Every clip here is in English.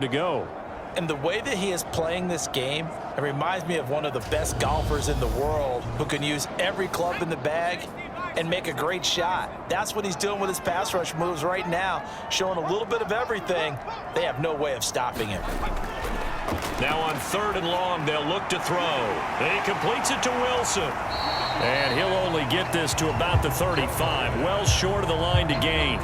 to go. And the way that he is playing this game, it reminds me of one of the best golfers in the world who can use every club in the bag and make a great shot. That's what he's doing with his pass rush moves right now, showing a little bit of everything. They have no way of stopping him. Now on 3rd and long, they'll look to throw. And he completes it to Wilson. And he'll only get this to about the 35, well short of the line to gain.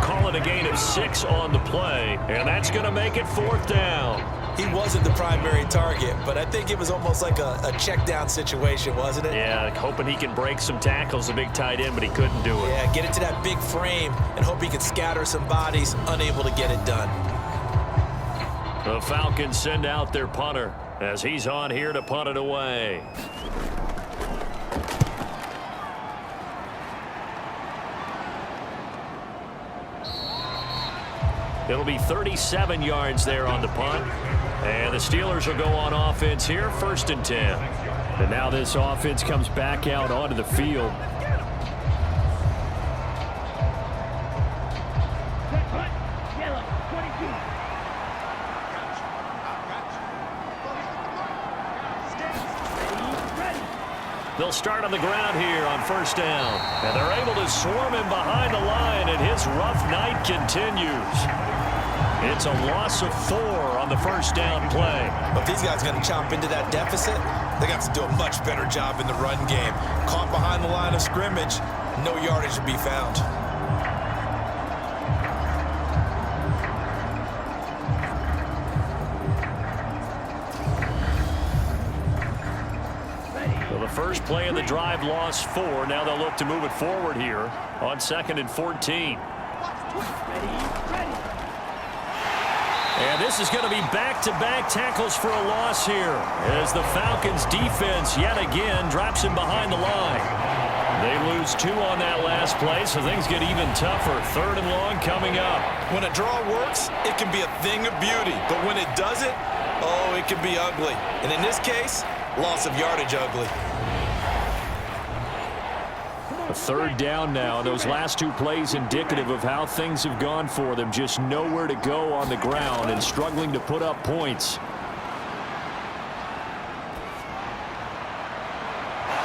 Call it a gain of 6 on the play, and that's going to make it 4th down. He wasn't the primary target, but I think it was almost like a check down situation, wasn't it? Yeah, hoping he can break some tackles, a big tight end, but he couldn't do it. Yeah, get into that big frame and hope he can scatter some bodies, unable to get it done. The Falcons send out their punter as he's on here to punt it away. It'll be 37 yards there on the punt. And the Steelers will go on offense here, 1st and 10. And now this offense comes back out onto the field. They'll start on the ground here on 1st down. And they're able to swarm him behind the line, and his rough night continues. It's a loss of 4 on the 1st down play. If these guys are going to chop into that deficit, they're going to have to do a much better job in the run game. Caught behind the line of scrimmage, no yardage to be found. Well, the first play of the drive lost 4. Now they'll look to move it forward here on 2nd and 14. And this is going to be back-to-back tackles for a loss here as the Falcons defense yet again drops him behind the line. They lose 2 on that last play, so things get even tougher. 3rd and long coming up. When a draw works, it can be a thing of beauty. But when it doesn't, oh, it can be ugly. And in this case, loss of yardage ugly. A 3rd down now. Those last 2 plays indicative of how things have gone for them. Just nowhere to go on the ground and struggling to put up points.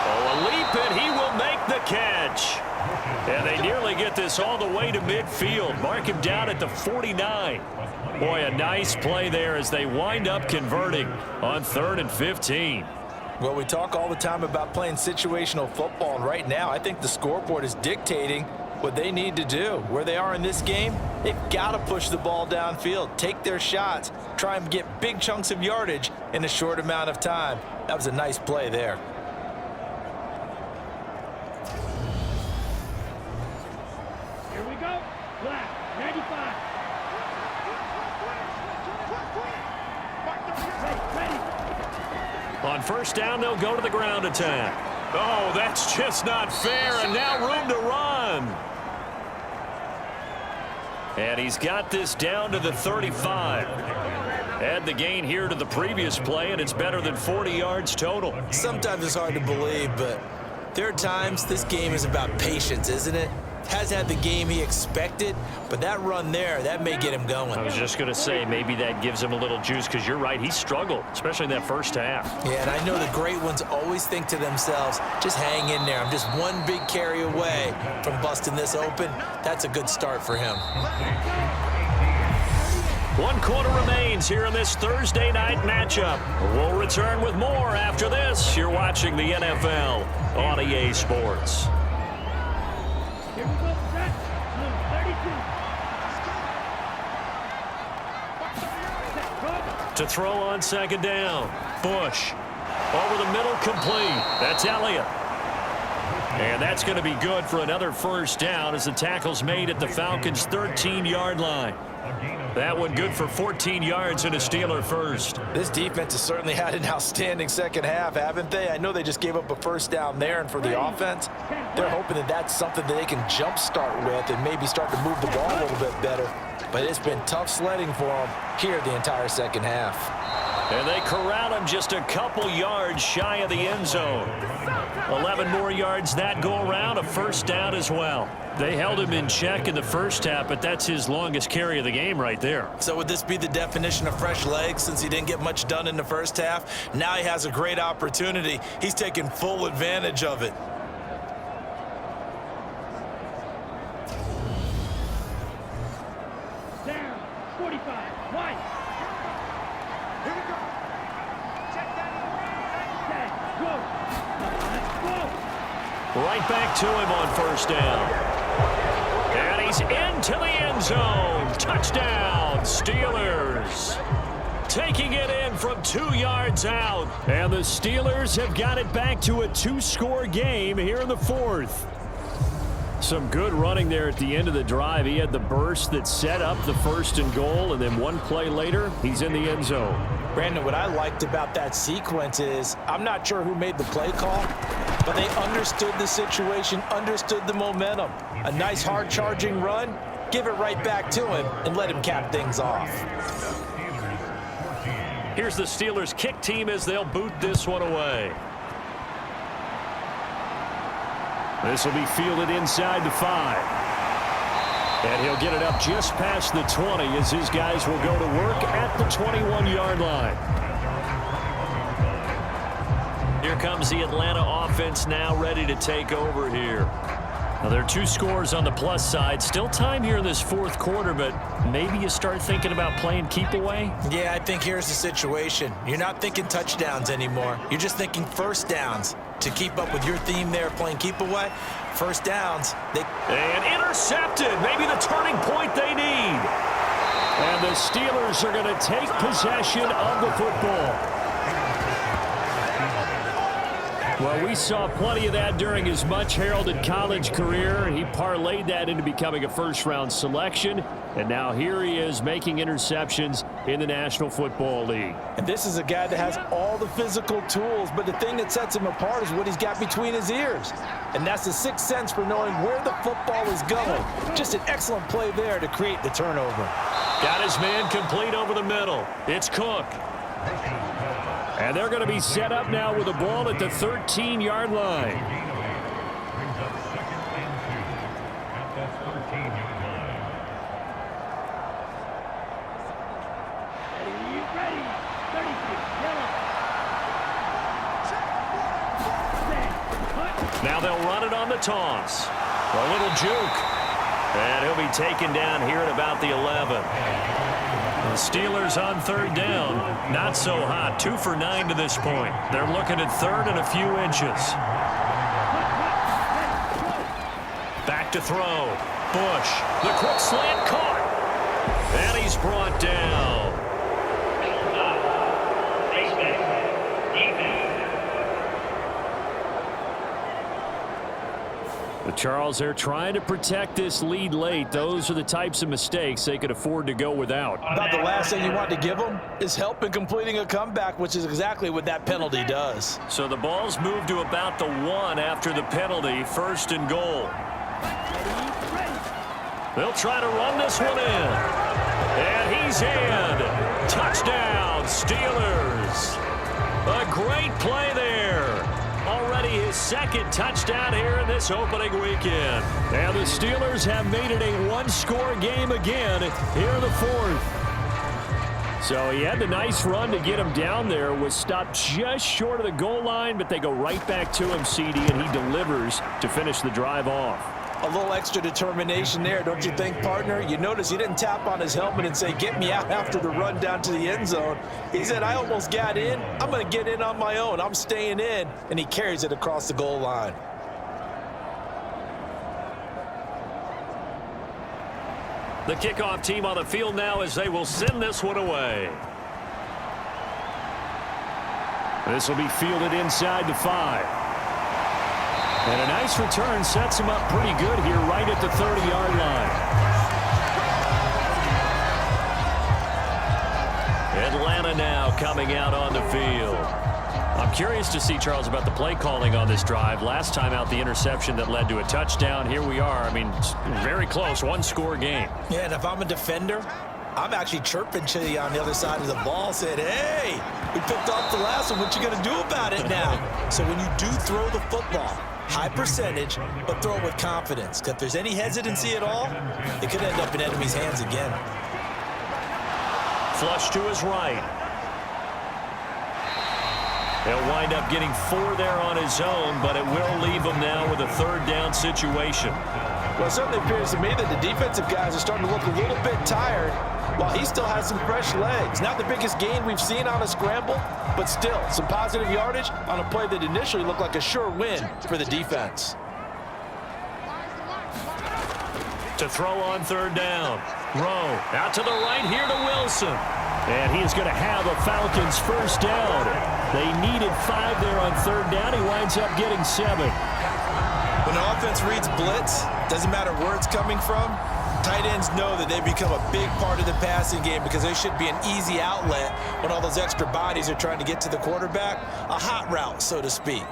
Oh, a leap, and he will make the catch. And they nearly get this all the way to midfield. Mark him down at the 49. Boy, a nice play there as they wind up converting on 3rd and 15. Well, we talk all the time about playing situational football, and right now I think the scoreboard is dictating what they need to do. Where they are in this game, they've got to push the ball downfield, take their shots, try and get big chunks of yardage in a short amount of time. That was a nice play there. Here we go. Black, 95. On 1st down, they'll go to the ground attack. Oh, that's just not fair, and now room to run. And he's got this down to the 35. Add the gain here to the previous play, and it's better than 40 yards total. Sometimes it's hard to believe, but there are times this game is about patience, isn't it? Has had the game he expected, but that run there, that may get him going. I was just going to say, maybe that gives him a little juice, because you're right, he struggled, especially in that 1st half. Yeah, and I know the great ones always think to themselves, just hang in there. I'm just one big carry away from busting this open. That's a good start for him. 1 quarter remains here in this Thursday night matchup. We'll return with more after this. You're watching the NFL on EA Sports. Here we go, set. 32. To throw on 2nd down. Bush. Over the middle, complete. That's Elliott. And that's going to be good for another 1st down as the tackle's made at the Falcons' 13-yard line. That one good for 14 yards and a Steeler first. This defense has certainly had an outstanding 2nd half, haven't they? I know they just gave up a 1st down there, and for the offense, they're hoping that that's something that they can jumpstart with and maybe start to move the ball a little bit better. But it's been tough sledding for them here the entire 2nd half. And they corral him just a couple yards shy of the end zone. 11 more yards that go around, a first down as well. They held him in check in the first half, but that's his longest carry of the game right there. So would this be the definition of fresh legs since he didn't get much done in the first half? Now he has a great opportunity. He's taking full advantage of it. Down. 45. Wide. Here we go. Check that in. Go. Let's go. Right back to him on first down. And he's into the end zone. Touchdown, Steelers. Taking it in from 2 yards out. And the Steelers have got it back to a 2-score game here in the fourth. Some good running there at the end of the drive. He had the burst that set up the 1st and goal, and then one play later, he's in the end zone. Brandon, what I liked about that sequence is I'm not sure who made the play call, but they understood the situation, understood the momentum. A nice hard-charging run, give it right back to him, and let him cap things off. Here's the Steelers kick team as they'll boot this one away. This will be fielded inside the 5. And he'll get it up just past the 20 as his guys will go to work at the 21-yard line. Here comes the Atlanta offense now ready to take over here. Now, there are 2 scores on the plus side. Still time here in this fourth quarter, but maybe you start thinking about playing keep away? Yeah, I think here's the situation. You're not thinking touchdowns anymore. You're just thinking first downs. To keep up with your theme there, playing keep away, first downs. And intercepted. Maybe the turning point they need. And the Steelers are going to take possession of the football. Well, we saw plenty of that during his much-heralded college career. He parlayed that into becoming a first-round selection. And now here he is making interceptions in the National Football League. And this is a guy that has all the physical tools, but the thing that sets him apart is what he's got between his ears. And that's the sixth sense for knowing where the football is going. Just an excellent play there to create the turnover. Got his man complete over the middle. It's Cook. And they're going to be set up now with the ball at the 13-yard line. Ready. 33. Yellow. Now they'll run it on the toss. A little juke. And he'll be taken down here at about the 11. The Steelers on third down. Not so hot. 2 for 9 to this point. They're looking at third and a few inches. Back to throw. Bush. The quick slant caught. And he's brought down. Charles, they're trying to protect this lead late. Those are the types of mistakes they could afford to go without. About the last thing you want to give them is help in completing a comeback, which is exactly what that penalty does. So the ball's moved to about the 1 after the penalty, 1st and goal. They'll try to run this one in. And he's in. Touchdown, Steelers. A great play there. Already his 2nd touchdown here in this opening weekend. And the Steelers have made it a 1-score game again here in the 4th. So he had the nice run to get him down there, was stopped just short of the goal line, but they go right back to him, CD, and he delivers to finish the drive off. A little extra determination there, don't you think, partner? You notice he didn't tap on his helmet and say, get me out after the run down to the end zone. He said, I almost got in. I'm going to get in on my own. I'm staying in. And he carries it across the goal line. The kickoff team on the field now as they will send this one away. This will be fielded inside the 5. And a nice return sets him up pretty good here right at the 30-yard line. Atlanta now coming out on the field. I'm curious to see, Charles, about the play calling on this drive. Last time out, the interception that led to a touchdown. Here we are. I mean, very close, 1-score game. Yeah, and if I'm a defender, I'm actually chirping Chili on the other side of the ball, saying, hey, we picked off the last one. What you going to do about it now? So when you do throw the football, high percentage, but throw it with confidence. Because if there's any hesitancy at all, it could end up in enemy's hands again. Flush to his right. He'll wind up getting 4 there on his own, but it will leave him now with a 3rd down situation. Well, it certainly appears to me that the defensive guys are starting to look a little bit tired while he still has some fresh legs. Not the biggest gain we've seen on a scramble, but still some positive yardage on a play that initially looked like a sure win for the defense. To throw on 3rd down. Rowe out to the right here to Wilson. And he's going to have a Falcons 1st down. They needed 5 there on 3rd down. He winds up getting 7. When an offense reads blitz, doesn't matter where it's coming from, tight ends know that they become a big part of the passing game because they should be an easy outlet when all those extra bodies are trying to get to the quarterback. A hot route, so to speak.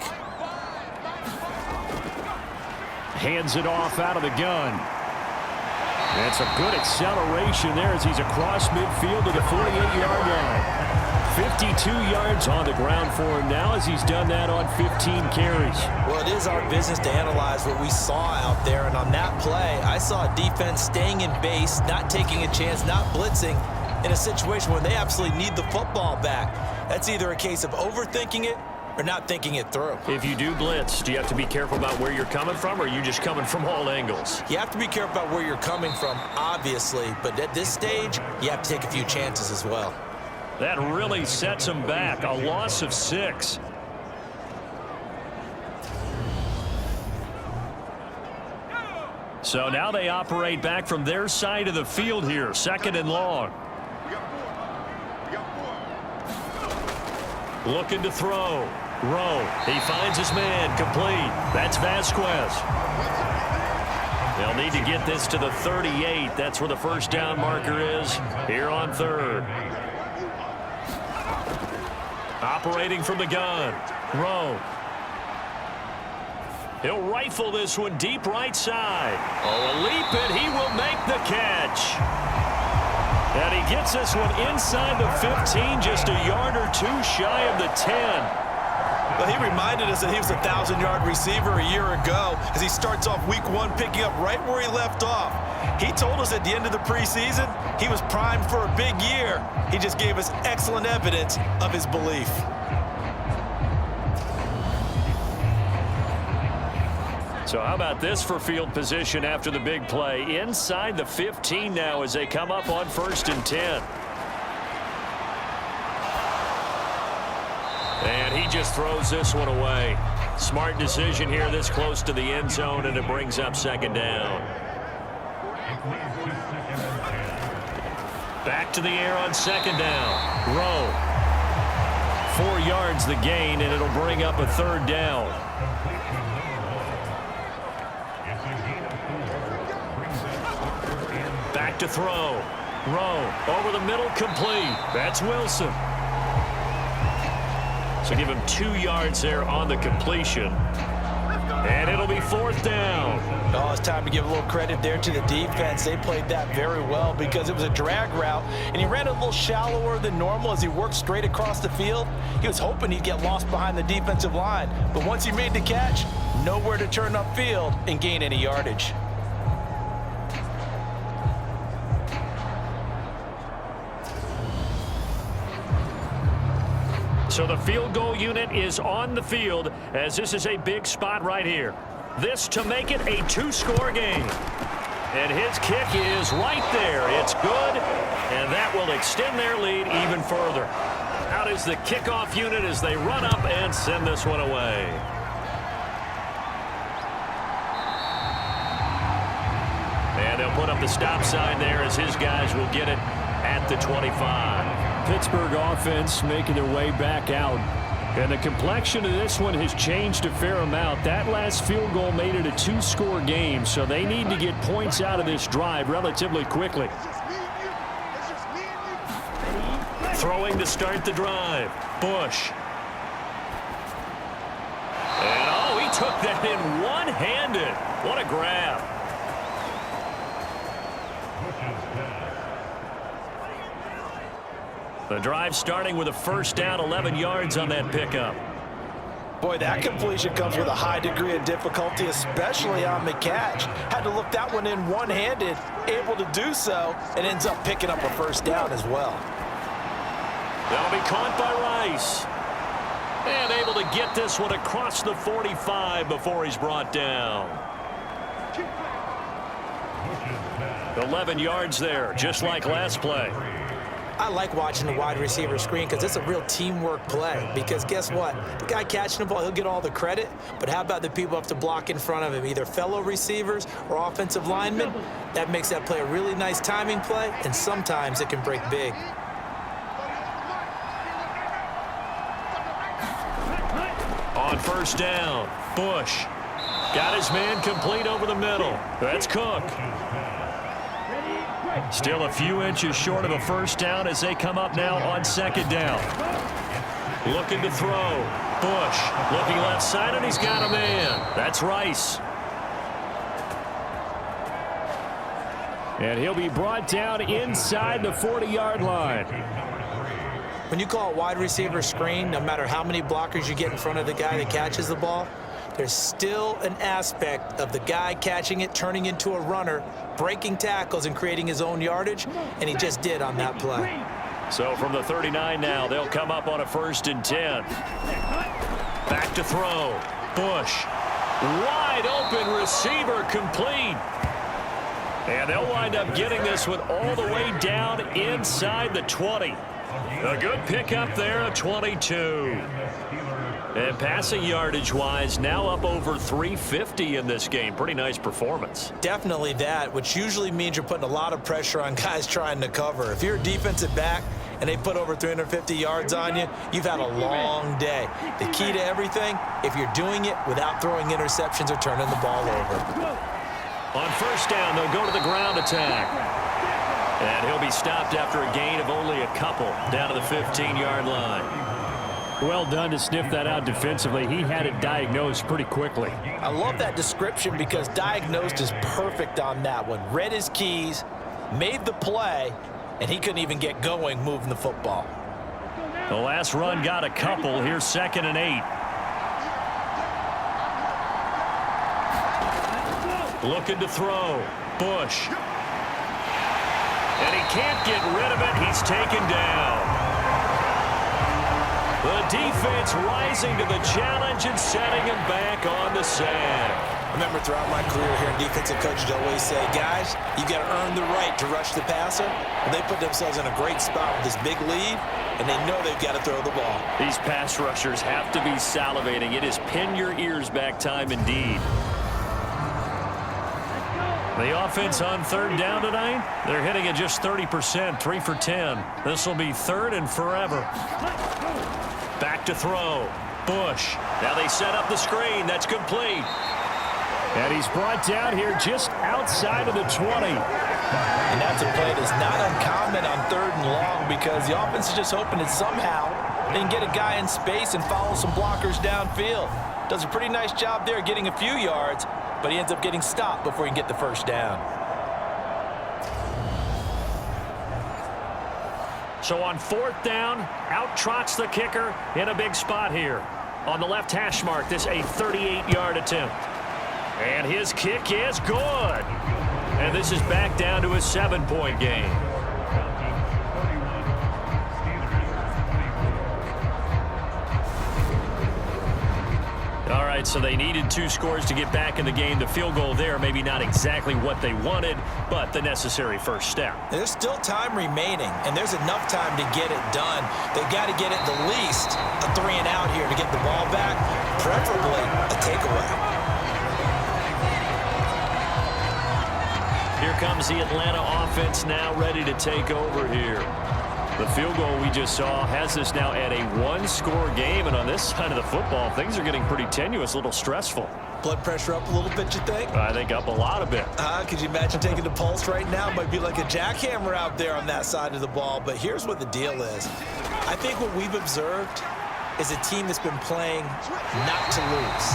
Hands it off out of the gun. That's a good acceleration there as he's across midfield to the 48-yard line. 52 yards on the ground for him now as he's done that on 15 carries. Well, it is our business to analyze what we saw out there, and on that play, I saw a defense staying in base, not taking a chance, not blitzing in a situation where they absolutely need the football back. That's either a case of overthinking it or not thinking it through. If you do blitz, do you have to be careful about where you're coming from, or are you just coming from all angles? You have to be careful about where you're coming from, obviously, but at this stage, you have to take a few chances as well. That really sets him back. A loss of 6. So now they operate back from their side of the field here. 2nd and long. Looking to throw. Rowe. He finds his man. Complete. That's Vasquez. They'll need to get this to the 38. That's where the 1st down marker is here on 3rd. Operating from the gun. Rowe. He'll rifle this one deep right side. Oh, a leap, and he will make the catch. And he gets this one inside the 15, just a yard or 2 shy of the 10. Well, he reminded us that he was a 1,000-yard receiver a year ago as he starts off week 1 picking up right where he left off. He told us at the end of the preseason he was primed for a big year. He just gave us excellent evidence of his belief. So how about this for field position after the big play? Inside the 15 now as they come up on 1st and 10. And he just throws this one away. Smart decision here this close to the end zone, and it brings up 2nd down. Back to the air on 2nd down. Rowe. 4 yards the gain, and it'll bring up a 3rd down. Back to throw. Rowe over the middle, complete. That's Wilson. So give him 2 yards there on the completion. And it'll be 4th down. Oh, it's time to give a little credit there to the defense. They played that very well because it was a drag route, and he ran a little shallower than normal as he worked straight across the field. He was hoping he'd get lost behind the defensive line, but once he made the catch, nowhere to turn upfield and gain any yardage. So the field goal unit is on the field as this is a big spot right here. This to make it a 2-score game. And his kick is right there. It's good, and that will extend their lead even further. Out is the kickoff unit as they run up and send this one away. And they'll put up the stop sign there as his guys will get it at the 25. Pittsburgh offense making their way back out. And the complexion of this one has changed a fair amount. That last field goal made it a 2-score game, so they need to get points out of this drive relatively quickly. Throwing to start the drive. Bush. And oh, he took that in one-handed. What a grab. The drive starting with a first down, 11 yards on that pickup. Boy, that completion comes with a high degree of difficulty, especially on the catch. Had to look that one in one-handed, able to do so, and ends up picking up a first down as well. That'll be caught by Rice. And able to get this one across the 45 before he's brought down. 11 yards there, just like last play. I like watching the wide receiver screen because it's a real teamwork play. Because guess what? The guy catching the ball, he'll get all the credit. But how about the people have to block in front of him, either fellow receivers or offensive linemen? That makes that play a really nice timing play, and sometimes it can break big. On first down, Bush got his man complete over the middle. That's Cook. Still a few inches short of a first down as they come up now on second down. Looking to throw. Bush looking left side, and he's got a man. That's Rice. And he'll be brought down inside the 40-yard line. When you call a wide receiver screen, no matter how many blockers you get in front of the guy that catches the ball, there's still an aspect of the guy catching it, turning into a runner, breaking tackles and creating his own yardage, and he just did on that play. So from the 39 now, they'll come up on a 1st and 10. Back to throw. Bush. Wide open receiver complete. And they'll wind up getting this one all the way down inside the 20. A good pickup there of 22. And passing yardage-wise, now up over 350 in this game. Pretty nice performance. Definitely that, which usually means you're putting a lot of pressure on guys trying to cover. If you're a defensive back and they put over 350 yards on you, you've had a long day. The key to everything, if you're doing it without throwing interceptions or turning the ball over. On first down, they'll go to the ground attack. And he'll be stopped after a gain of only a couple down to the 15-yard line. Well done to sniff that out defensively. He had it diagnosed pretty quickly. I love that description because diagnosed is perfect on that one. Read his keys, made the play, and he couldn't even get going moving the football. The last run got a couple. Here's 2nd and 8. Looking to throw. Bush. And he can't get rid of it. He's taken down. The defense rising to the challenge and setting him back on the sack. I remember throughout my career hearing defensive coaches always say, guys, you got to earn the right to rush the passer. And they put themselves in a great spot with this big lead, and they know they've got to throw the ball. These pass rushers have to be salivating. It is pin your ears back time indeed. The offense on 3rd down tonight, they're hitting at just 30%, 3 for 10. This will be 3rd and forever. Back to throw. Bush. Now they set up the screen. That's complete. And he's brought down here just outside of the 20. And that's a play that's not uncommon on 3rd and long because the offense is just hoping that somehow they can get a guy in space and follow some blockers downfield. Does a pretty nice job there getting a few yards, but he ends up getting stopped before he can get the first down. So on 4th down, out trots the kicker in a big spot here. On the left hash mark, this a 38-yard attempt. And his kick is good. And this is back down to a 7-point game. All right, so they needed 2 scores to get back in the game. The field goal there, maybe not exactly what they wanted, but the necessary first step. There's still time remaining, and there's enough time to get it done. They've got to get at the least a 3 and out here to get the ball back, preferably a takeaway. Here comes the Atlanta offense now ready to take over here. The field goal we just saw has us now at a 1-score game, and on this side of the football, things are getting pretty tenuous, a little stressful. Blood pressure up a little bit, you think? I think up a lot of bit. Could you imagine taking the pulse right now? Might be like a jackhammer out there on that side of the ball, but here's what the deal is. I think what we've observed is a team that's been playing not to lose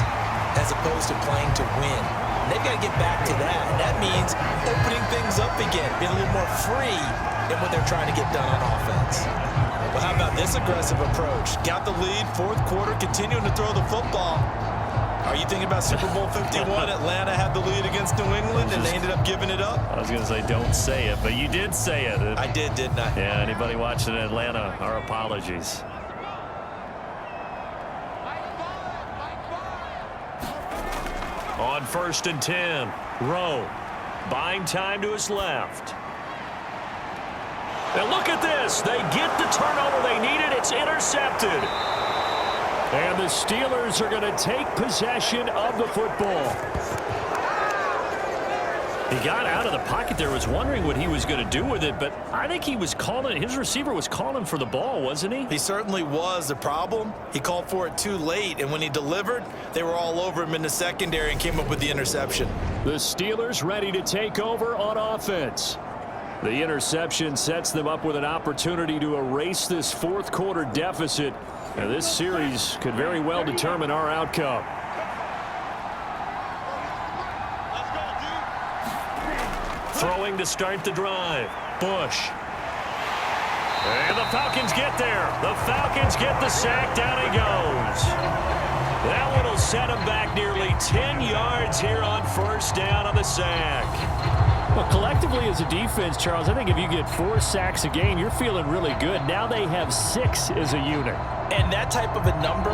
as opposed to playing to win. And they've got to get back to that, and that means opening things up again, being a little more free than what they're trying to get done on offense. this aggressive approach. Got the lead, fourth quarter, continuing to throw the football. Are you thinking about Super Bowl 51? Atlanta had the lead against New England, and they ended up giving it up? I was going to say don't say it, but you did say it. I did, didn't I? Yeah, anybody watching Atlanta, our apologies. On 1st and 10, Rowe buying time to his left. And look at this. They get the turnover they needed. It's intercepted. And the Steelers are going to take possession of the football. He got out of the pocket there, was wondering what he was going to do with it, but I think he was calling, his receiver was calling for the ball, wasn't he? He certainly was. The problem, he called for it too late, and when he delivered, they were all over him in the secondary and came up with the interception. The Steelers ready to take over on offense. The interception sets them up with an opportunity to erase this fourth quarter deficit. Now, this series could very well determine our outcome. Throwing to start the drive. Bush. And the Falcons get there. The Falcons get the sack. Down he goes. That one will set him back nearly 10 yards here on first down on the sack. Well, collectively as a defense, Charles, I think if you get 4 sacks a game, you're feeling really good. Now they have 6 as a unit. And that type of a number,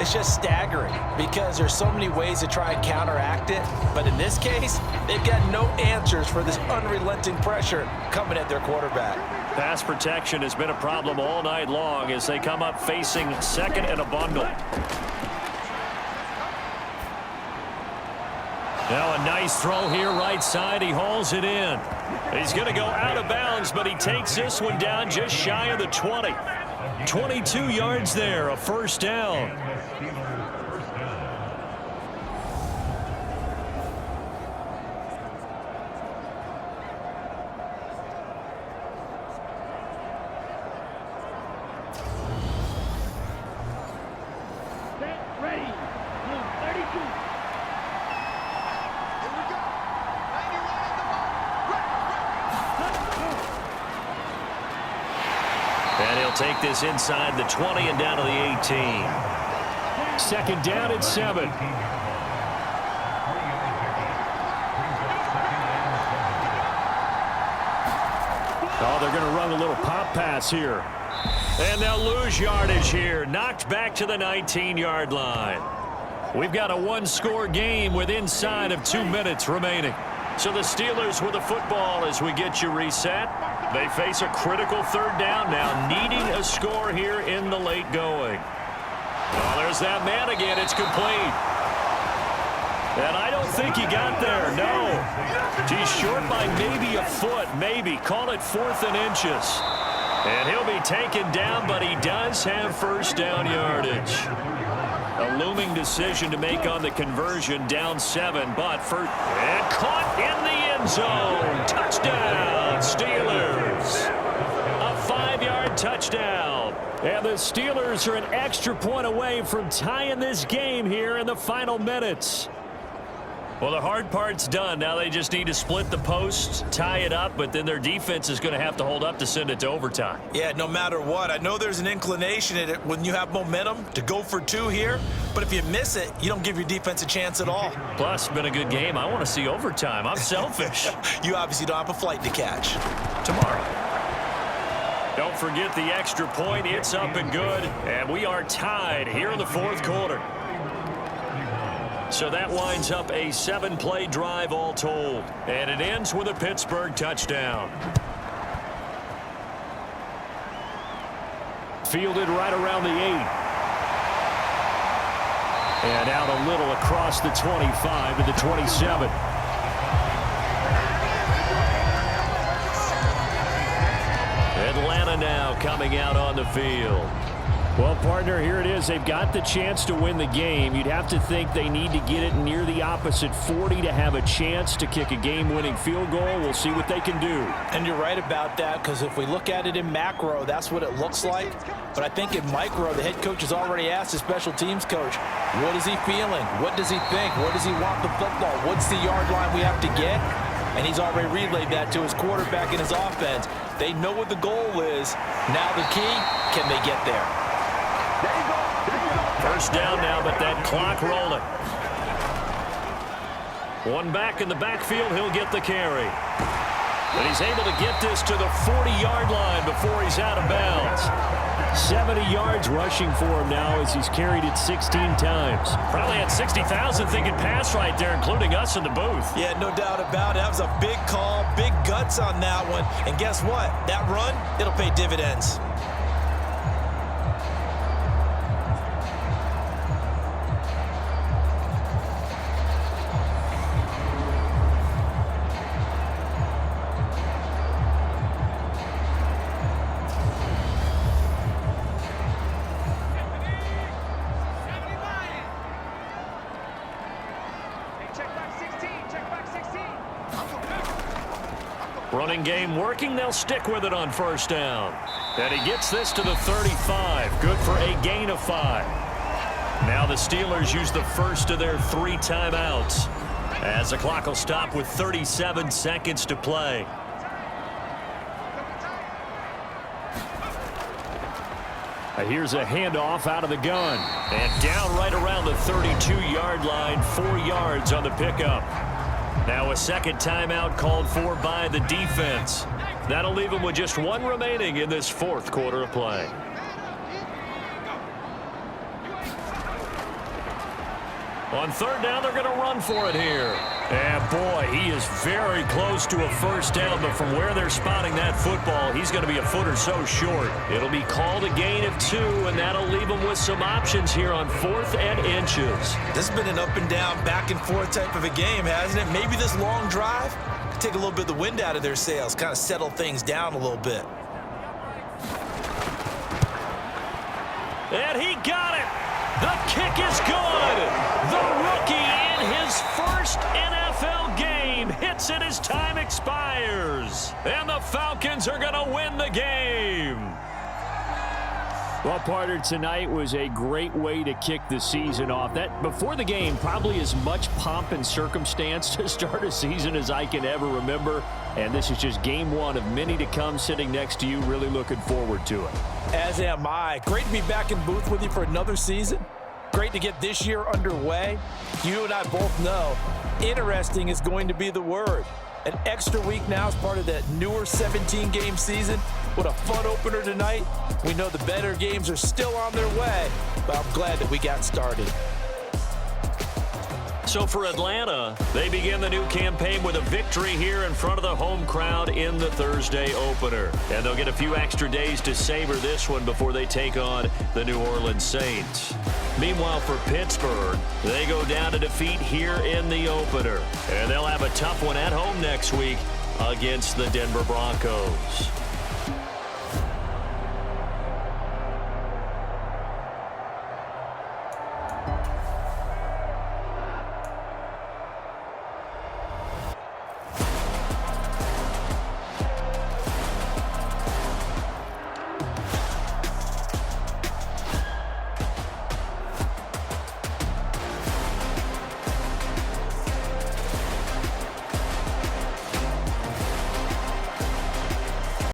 it's just staggering because there's so many ways to try and counteract it. But in this case, they've got no answers for this unrelenting pressure coming at their quarterback. Pass protection has been a problem all night long as they come up facing second and a bundle. Now a nice throw here right side. He hauls it in. He's going to go out of bounds, but he takes this one down just shy of the 20. 22 yards there, a first down. Set, ready. Blue 32. And he'll take this inside the 20 and down to the 18. Second down at 7. Oh, they're going to run a little pop pass here. And they'll lose yardage here. Knocked back to the 19-yard line. We've got a one-score game with inside of 2 minutes remaining. So the Steelers with the football as we get you reset. They face a critical third down now, needing a score here in the late going. Oh, there's that man again. It's complete. And I don't think he got there, no. He's short by maybe a foot, maybe. Call it 4th and inches. And he'll be taken down, but he does have first down yardage. A looming decision to make on the conversion, down 7, but and caught in the end zone. Touchdown, Steelers. A 5-yard touchdown. And the Steelers are an extra point away from tying this game here in the final minutes. Well, the hard part's done. Now they just need to split the post, tie it up, but then their defense is going to have to hold up to send it to overtime. Yeah, no matter what. I know there's an inclination in it when you have momentum to go for 2 here, but if you miss it, you don't give your defense a chance at all. Plus, it's been a good game. I want to see overtime. I'm selfish. You obviously don't have a flight to catch. Tomorrow. Don't forget the extra point. It's up and good, and we are tied here in the fourth quarter. So that winds up a 7-play drive all told. And it ends with a Pittsburgh touchdown. Fielded right around the 8. And out a little across the 25 to the 27. Atlanta now coming out on the field. Well, partner, here it is. They've got the chance to win the game. You'd have to think they need to get it near the opposite 40 to have a chance to kick a game-winning field goal. We'll see what they can do. And you're right about that, because if we look at it in macro, that's what it looks like. But I think in micro, the head coach has already asked the special teams coach, what is he feeling? What does he think? Where does he want the football? What's the yard line we have to get? and he's already relayed that to his quarterback and his offense. They know what the goal is. Now the key, can they get there? First down now, but that clock rolling. One back in the backfield, he'll get the carry. But he's able to get this to the 40-yard line before he's out of bounds. 70 yards rushing for him now as he's carried it 16 times. Probably had 60,000 thinking pass right there, including us in the booth. Yeah, no doubt about it. That was a big call, big guts on that one. And guess what? That run, it'll pay dividends. Running game working. They'll stick with it on first down. And he gets this to the 35. Good for a gain of 5. Now the Steelers use the first of their 3 timeouts as the clock will stop with 37 seconds to play. Here's a handoff out of the gun. And down right around the 32-yard line, 4 yards on the pickup. Now a second timeout called for by the defense. That'll leave them with just 1 remaining in this 4th quarter of play. On third down, they're going to run for it here. And boy, he is very close to a first down, but from where they're spotting that football, he's going to be a foot or so short. It'll be called a gain of 2, and that'll leave them with some options here on 4th and inches. This has been an up and down, back and forth type of a game, hasn't it? Maybe this long drive could take a little bit of the wind out of their sails, kind of settle things down a little bit. And he got it. The kick is good. The rookie in his first NFL game hits it as time expires. And the Falcons are going to win the game. Well, partner, tonight was a great way to kick the season off. That before the game, probably as much pomp and circumstance to start a season as I can ever remember. And this is just game 1 of many to come sitting next to you. Really looking forward to it. As am I. Great to be back in booth with you for another season. Great to get this year underway. You and I both know interesting is going to be the word. An extra week now as part of that newer 17-game season. What a fun opener tonight. We know the better games are still on their way, but I'm glad that we got started. So for Atlanta, they begin the new campaign with a victory here in front of the home crowd in the Thursday opener. And they'll get a few extra days to savor this one before they take on the New Orleans Saints. Meanwhile, for Pittsburgh, they go down to defeat here in the opener. And they'll have a tough one at home next week against the Denver Broncos.